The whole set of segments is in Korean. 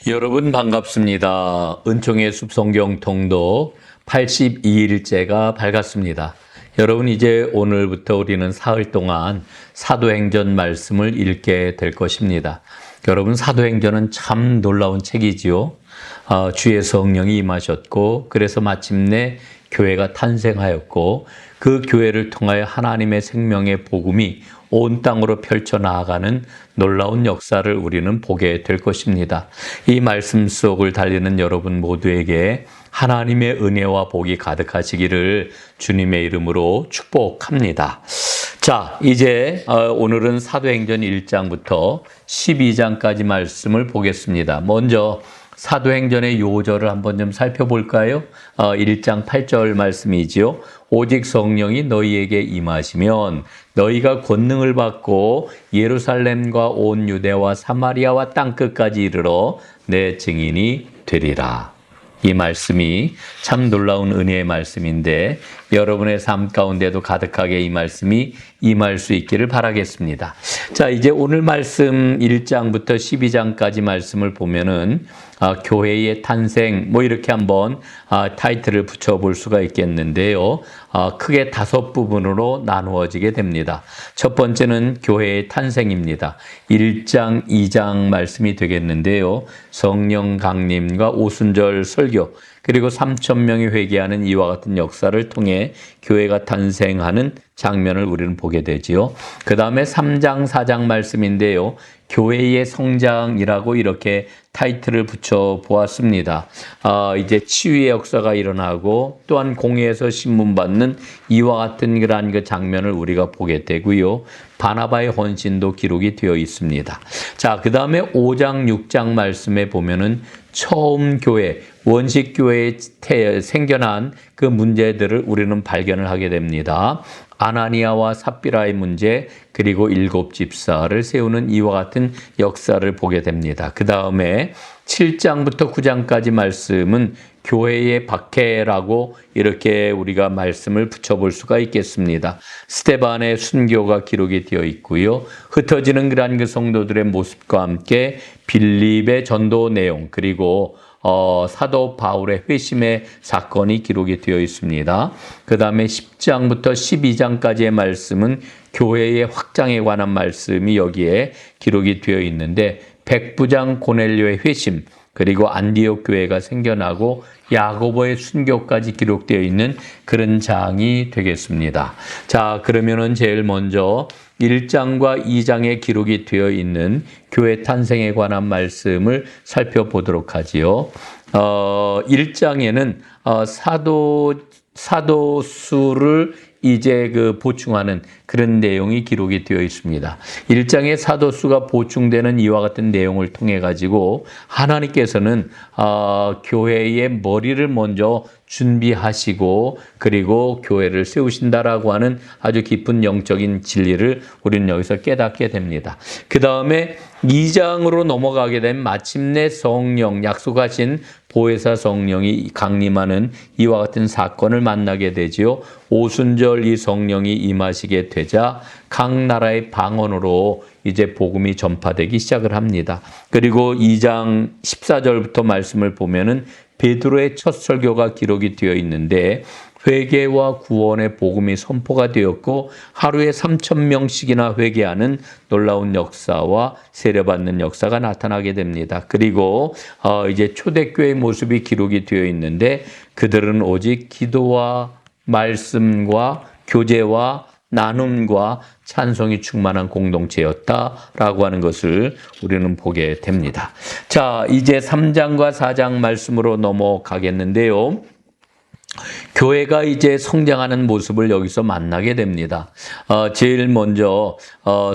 여러분 반갑습니다. 은총의 숲성경 통독 82일째가 밝았습니다. 여러분 이제 오늘부터 우리는 사흘 동안 사도행전 말씀을 읽게 될 것입니다. 여러분 사도행전은 참 놀라운 책이지요. 주의 성령이 임하셨고 그래서 마침내 교회가 탄생하였고 그 교회를 통하여 하나님의 생명의 복음이 온 땅으로 펼쳐나가는 놀라운 역사를 우리는 보게 될 것입니다. 이 말씀 속을 달리는 여러분 모두에게 하나님의 은혜와 복이 가득하시기를 주님의 이름으로 축복합니다. 자, 이제 오늘은 사도행전 1장부터 12장까지 말씀을 보겠습니다. 먼저 사도행전의 요절을 한번 좀 살펴볼까요? 1장 8절 말씀이지요. 오직 성령이 너희에게 임하시면 너희가 권능을 받고 예루살렘과 온 유대와 사마리아와 땅끝까지 이르러 내 증인이 되리라. 이 말씀이 참 놀라운 은혜의 말씀인데 여러분의 삶 가운데도 가득하게 이 말씀이 임할 수 있기를 바라겠습니다. 자, 이제 오늘 말씀 1장부터 12장까지 말씀을 보면은 교회의 탄생 이렇게 한번 타이틀을 붙여볼 수가 있겠는데요. 크게 5부분으로 나누어지게 됩니다. 첫 번째는 교회의 탄생입니다. 1장, 2장 말씀이 되겠는데요. 성령 강림과 오순절 설교 그리고 3,000명이 회개하는 이와 같은 역사를 통해 교회가 탄생하는 장면을 우리는 보게 되지요. 그 다음에 3장, 4장 말씀인데요. 교회의 성장이라고 이렇게 타이틀을 붙여 보았습니다. 이제 치유의 역사가 일어나고 또한 공회에서 신문받는 이와 같은 그러한 그 장면을 우리가 보게 되고요. 바나바의 헌신도 기록이 되어 있습니다. 자, 그 다음에 5장, 6장 말씀에 보면은 처음 교회, 원식 교회에 생겨난 그 문제들을 우리는 발견을 하게 됩니다. 아나니아와 삽비라의 문제 그리고 7 집사를 세우는 이와 같은 역사를 보게 됩니다. 그 다음에 7장부터 9장까지 말씀은 교회의 박해라고 이렇게 우리가 말씀을 붙여볼 수가 있겠습니다. 스데반의 순교가 기록이 되어 있고요. 흩어지는 그러한 그 성도들의 모습과 함께 빌립의 전도 내용 그리고 사도 바울의 회심의 사건이 기록이 되어 있습니다. 그 다음에 10장부터 12장까지의 말씀은 교회의 확장에 관한 말씀이 여기에 기록이 되어 있는데 백부장 고넬료의 회심 그리고 안디옥 교회가 생겨나고 야고보의 순교까지 기록되어 있는 그런 장이 되겠습니다. 자, 그러면은 제일 먼저 1장과 2장에 기록이 되어 있는 교회 탄생에 관한 말씀을 살펴보도록 하지요. 1장에는 사도수를 이제 보충하는 그런 내용이 기록이 되어 있습니다. 1장에 사도수가 보충되는 이와 같은 내용을 통해 가지고 하나님께서는 교회의 머리를 먼저 준비하시고 그리고 교회를 세우신다라고 하는 아주 깊은 영적인 진리를 우리는 여기서 깨닫게 됩니다. 그 다음에 2장으로 넘어가게 되면 마침내 성령 약속하신 보혜사 성령이 강림하는 이와 같은 사건을 만나게 되지요. 오순절 이 성령이 임하시게 되자 각 나라의 방언으로 이제 복음이 전파되기 시작을 합니다. 그리고 2장 14절부터 말씀을 보면은 베드로의 첫 설교가 기록이 되어 있는데 회개와 구원의 복음이 선포가 되었고 하루에 3,000명씩이나 회개하는 놀라운 역사와 세례받는 역사가 나타나게 됩니다. 그리고 이제 초대교회의 모습이 기록이 되어 있는데 그들은 오직 기도와 말씀과 교제와 나눔과 찬송이 충만한 공동체였다라고 하는 것을 우리는 보게 됩니다. 자, 이제 3장과 4장 말씀으로 넘어가겠는데요. 교회가 이제 성장하는 모습을 여기서 만나게 됩니다. 제일 먼저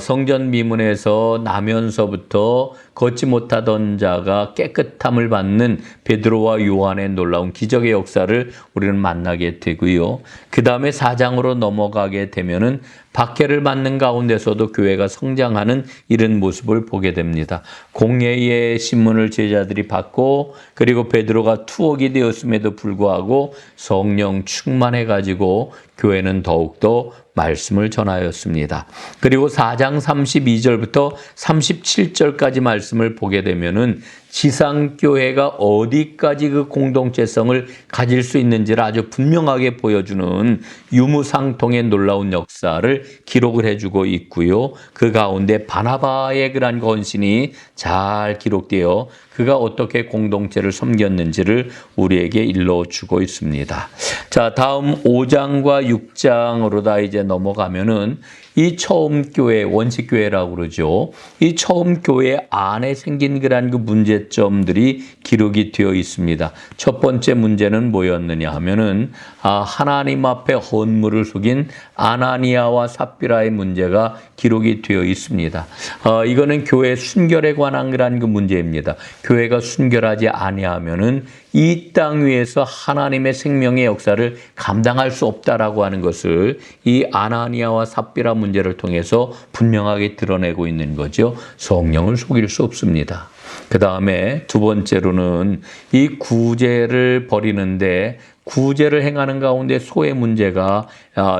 성전 미문에서 나면서부터 걷지 못하던 자가 깨끗함을 받는 베드로와 요한의 놀라운 기적의 역사를 우리는 만나게 되고요. 그 다음에 4장으로 넘어가게 되면은 박해를 받는 가운데서도 교회가 성장하는 이런 모습을 보게 됩니다. 공회의 신문을 제자들이 받고 그리고 베드로가 투옥이 되었음에도 불구하고 성령 충만해가지고 교회는 더욱더 말씀을 전하였습니다. 그리고 4장 32절부터 37절까지 말씀을 보게 되면은 지상교회가 어디까지 그 공동체성을 가질 수 있는지를 아주 분명하게 보여주는 유무상통의 놀라운 역사를 기록을 해주고 있고요. 그 가운데 바나바의 그러한 헌신이 잘 기록되어 그가 어떻게 공동체를 섬겼는지를 우리에게 일러주고 있습니다. 자, 다음 5장과 6장으로 다 이제 넘어가면은 이 처음 교회, 원식교회라고 그러죠. 이 처음 교회 안에 생긴 그런 그 문제점들이 기록이 되어 있습니다. 첫 번째 문제는 뭐였느냐 하면은, 하나님 앞에 헌물을 속인 아나니아와 삽비라의 문제가 기록이 되어 있습니다. 이거는 교회 순결에 관한 그런 그 문제입니다. 교회가 순결하지 아니하면은 이 땅 위에서 하나님의 생명의 역사를 감당할 수 없다라고 하는 것을 이 아나니아와 삽비라 문제를 통해서 분명하게 드러내고 있는 거죠. 성령을 속일 수 없습니다. 그 다음에 두 번째로는 이 구제를 버리는데 구제를 행하는 가운데 소의 문제가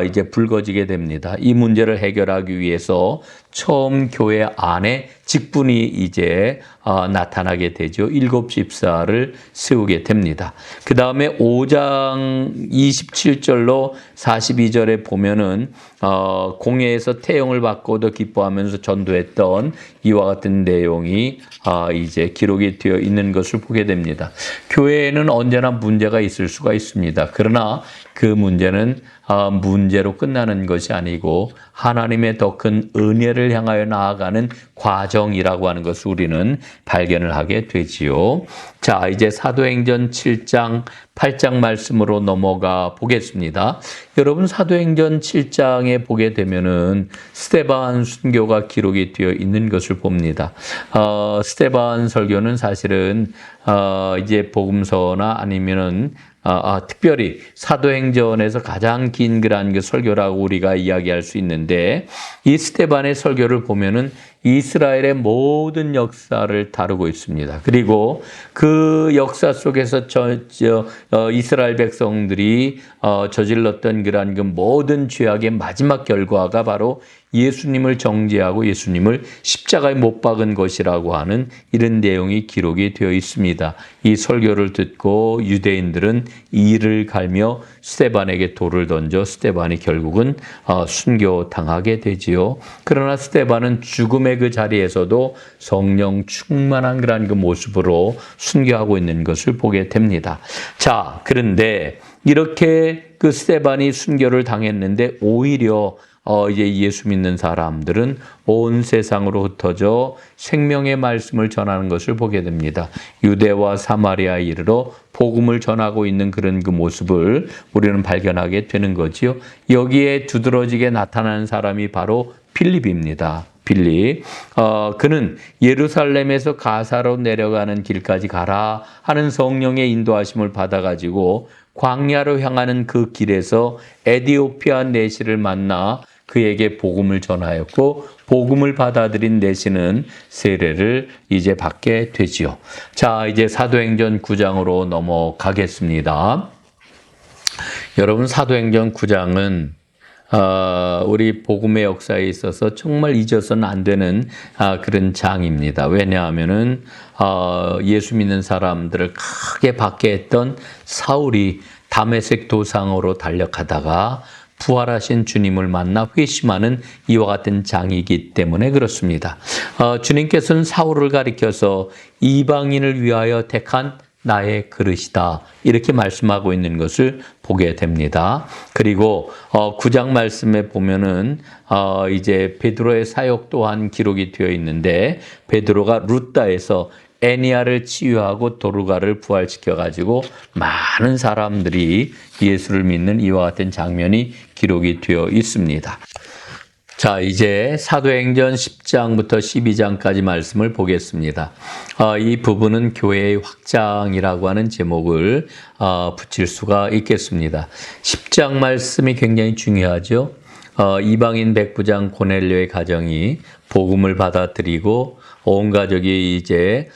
이제 불거지게 됩니다. 이 문제를 해결하기 위해서 처음 교회 안에 직분이 이제 나타나게 되죠. 7집사를 세우게 됩니다. 그 다음에 5장 27절로 42절에 보면은 공회에서 태용을 받고도 기뻐하면서 전도했던 이와 같은 내용이 이제 기록이 되어 있는 것을 보게 됩니다. 교회에는 언제나 문제가 있을 수가 있습니다. 그러나 그 문제는 문제로 끝나는 것이 아니고 하나님의 더 큰 은혜를 향하여 나아가는 과정이라고 하는 것을 우리는 발견을 하게 되지요. 자, 이제 사도행전 7장, 8장 말씀으로 넘어가 보겠습니다. 여러분, 사도행전 7장에 보게 되면은 스데반 순교가 기록이 되어 있는 것을 봅니다. 스데반 설교는 사실은 이제 복음서나 아니면은 특별히 사도행전에서 가장 긴 그런 그 설교라고 우리가 이야기할 수 있는데, 이 스데반의 설교를 보면은 이스라엘의 모든 역사를 다루고 있습니다. 그리고 그 역사 속에서 이스라엘 백성들이 저질렀던 그러한 그 모든 죄악의 마지막 결과가 바로 예수님을 정죄하고 예수님을 십자가에 못 박은 것이라고 하는 이런 내용이 기록이 되어 있습니다. 이 설교를 듣고 유대인들은 이를 갈며 스데반에게 돌을 던져 스데반이 결국은 순교당하게 되지요. 그러나 스데반은 죽음의 그 자리에서도 성령 충만한 그런 그 모습으로 순교하고 있는 것을 보게 됩니다. 자, 그런데 이렇게 그 스데반이 순교를 당했는데 오히려 이제 예수 믿는 사람들은 온 세상으로 흩어져 생명의 말씀을 전하는 것을 보게 됩니다. 유대와 사마리아 이르러 복음을 전하고 있는 그런 그 모습을 우리는 발견하게 되는 거지요. 여기에 두드러지게 나타나는 사람이 바로 빌립입니다. 빌립. 그는 예루살렘에서 가사로 내려가는 길까지 가라 하는 성령의 인도하심을 받아가지고 광야로 향하는 그 길에서 에디오피아 내시를 만나 그에게 복음을 전하였고, 복음을 받아들인 내시는 세례를 이제 받게 되지요. 자, 이제 사도행전 9장으로 넘어가겠습니다. 여러분, 사도행전 9장은 우리 복음의 역사에 있어서 정말 잊어서는 안 되는 그런 장입니다. 왜냐하면은 예수 믿는 사람들을 크게 받게 했던 사울이 다메섹 도상으로 달려가다가 부활하신 주님을 만나 회심하는 이와 같은 장이기 때문에 그렇습니다. 주님께서는 사울을 가리켜서 이방인을 위하여 택한 나의 그릇이다, 이렇게 말씀하고 있는 것을 보게 됩니다. 그리고 9장 말씀에 보면은 이제 베드로의 사역 또한 기록이 되어 있는데, 베드로가 루다에서 애니아를 치유하고 도르가를 부활시켜 가지고 많은 사람들이 예수를 믿는 이와 같은 장면이 기록이 되어 있습니다. 자, 이제 사도행전 10장부터 12장까지 말씀을 보겠습니다. 이 부분은 교회의 확장이라고 하는 제목을 붙일 수가 있겠습니다. 10장 말씀이 굉장히 중요하죠. 이방인 백부장 고넬료의 가정이 복음을 받아들이고 온 가족이 이제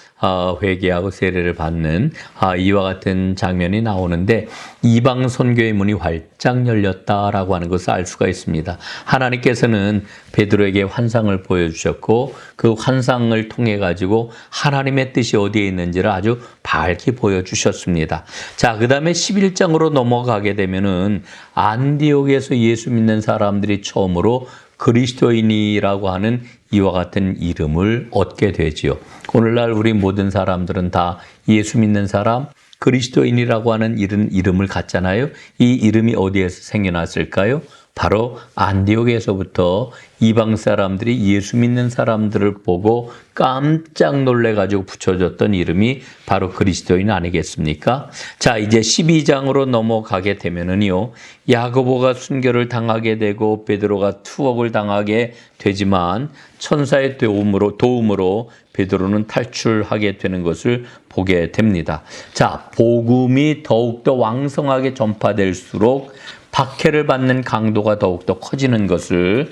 회개하고 세례를 받는 이와 같은 장면이 나오는데 이방 선교의 문이 활짝 열렸다라고 하는 것을 알 수가 있습니다. 하나님께서는 베드로에게 환상을 보여주셨고 그 환상을 통해 가지고 하나님의 뜻이 어디에 있는지를 아주 밝게 보여주셨습니다. 자, 그 다음에 11장으로 넘어가게 되면은 안디옥에서 예수 믿는 사람들이 처음으로 그리스도인이라고 하는 이와 같은 이름을 얻게 되지요. 오늘날 우리 모든 사람들은 다 예수 믿는 사람, 그리스도인이라고 하는 이름을 갖잖아요. 이 이름이 어디에서 생겨났을까요? 바로 안디옥에서부터 이방 사람들이 예수 믿는 사람들을 보고 깜짝 놀래가지고 붙여줬던 이름이 바로 그리스도인 아니겠습니까? 자, 이제 12장으로 넘어가게 되면은요, 야고보가 순교를 당하게 되고 베드로가 투옥을 당하게 되지만 천사의 도움으로 베드로는 탈출하게 되는 것을 보게 됩니다. 자, 복음이 더욱더 왕성하게 전파될수록 박해를 받는 강도가 더욱더 커지는 것을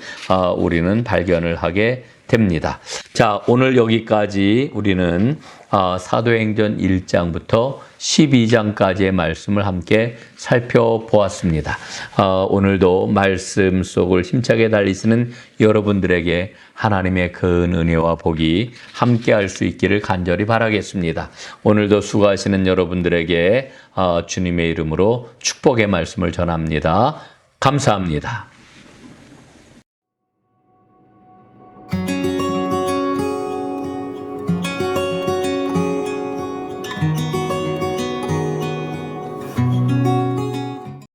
우리는 발견을 하게 됩니다. 자, 오늘 여기까지 우리는 사도행전 1장부터 12장까지의 말씀을 함께 살펴보았습니다. 오늘도 말씀 속을 힘차게 달리시는 여러분들에게 하나님의 큰 은혜와 복이 함께할 수 있기를 간절히 바라겠습니다. 오늘도 수고하시는 여러분들에게 주님의 이름으로 축복의 말씀을 전합니다. 감사합니다.